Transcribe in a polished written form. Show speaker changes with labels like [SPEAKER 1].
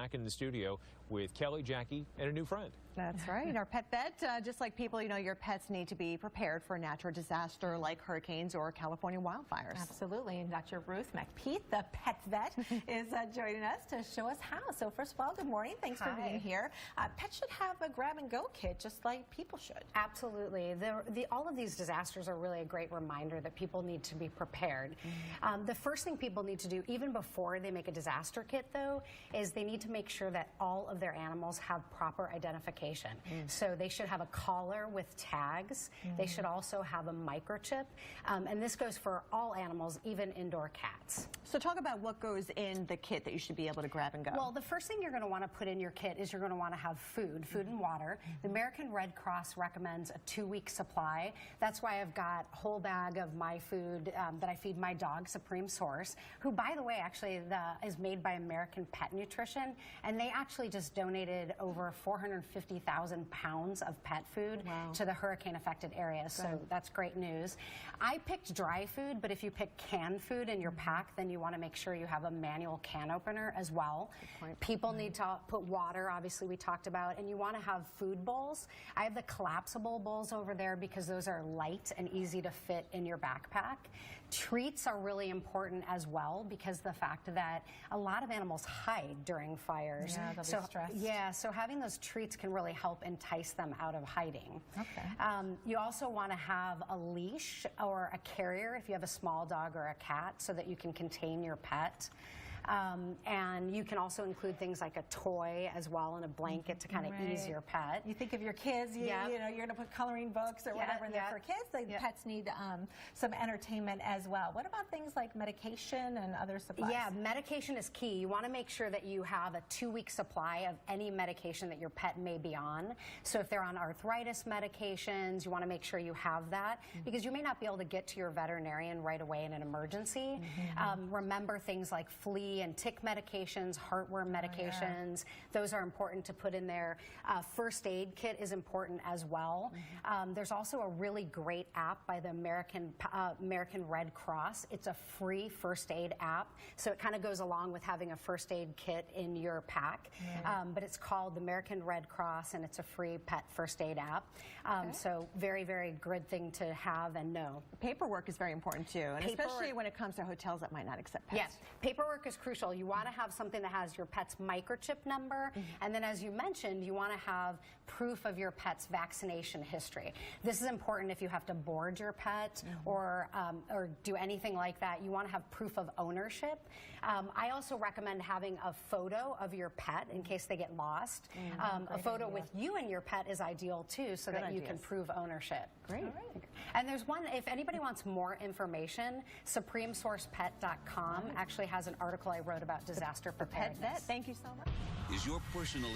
[SPEAKER 1] back in the studio with Kelly, Jackie, and a new friend.
[SPEAKER 2] That's right. Our pet vet, just like people, your pets need to be prepared for a natural disaster like hurricanes or California wildfires.
[SPEAKER 3] Absolutely. And Dr. Ruth MacPete, the pet vet, is joining us to show us how. So first of all, good morning. Thanks for being here. Pets should have a grab-and-go kit just like people should.
[SPEAKER 4] Absolutely. All of these disasters are really a great reminder that people need to be prepared. The first thing people need to do, even before they make a disaster kit, though, is they need to make sure that all of their animals have proper identification. So they should have a collar with tags. They should also have a microchip. And this goes for all animals, even indoor cats.
[SPEAKER 2] So talk about what goes in the kit that you should be able to grab and go.
[SPEAKER 4] Well, the first thing you're going to want to put in your kit is you're going to want to have food and water. The American Red Cross recommends a 2-week supply. That's why I've got a whole bag of my food that I feed my dog, Supreme Source, who, by the way, actually is made by American Pet Nutrition. And they actually just donated over 450,000 pounds of pet food to the hurricane-affected areas. So that's great news. I picked dry food, but if you pick canned food in your pack, then you want to make sure you have a manual can opener as well. People need to put water, obviously we talked about, and you want to have food bowls. I have the collapsible bowls over there because those are light and easy to fit in your backpack. Treats are really important as well because the fact that a lot of animals hide during fires.
[SPEAKER 3] Yeah, they'll be stressed.
[SPEAKER 4] Yeah, so having those treats can really help entice them out of hiding.
[SPEAKER 3] Okay.
[SPEAKER 4] You also want to have a leash or a carrier if you have a small dog or a cat so that you can contain your pet. And you can also include things like a toy as well and a blanket to kind of ease your pet.
[SPEAKER 3] You think of your kids, you know, you're going to put coloring books or whatever in there for kids. The pets need some entertainment as well. What about things like medication and other supplies?
[SPEAKER 4] Yeah, medication is key. You want to make sure that you have a 2-week supply of any medication that your pet may be on. So if they're on arthritis medications, you want to make sure you have that because you may not be able to get to your veterinarian right away in an emergency. Remember things like flea and tick medications, heartworm medications. Those are important to put in there. First aid kit is important as well. There's also a really great app by the American Red Cross. It's a free first aid app, so it kind of goes along with having a first aid kit in your pack. But it's called the American Red Cross, and it's a free pet first aid app. So very, very good thing to have and know.
[SPEAKER 2] Paperwork is very important too, and especially when it comes to hotels that might not accept pets.
[SPEAKER 4] Yes, paperwork is crucial. You want to have something that has your pet's microchip number, and then as you mentioned, you want to have proof of your pet's vaccination history. This is important if you have to board your pet or do anything like that. You want to have proof of ownership. I also recommend having a photo of your pet in case they get lost. A photo with you and your pet is ideal too, so that you can prove ownership.
[SPEAKER 2] Great.
[SPEAKER 4] And there's one, if anybody wants more information, SupremeSourcePet.com actually has an article I wrote about disaster preparedness.
[SPEAKER 2] Thank you so much.
[SPEAKER 5] Is your personal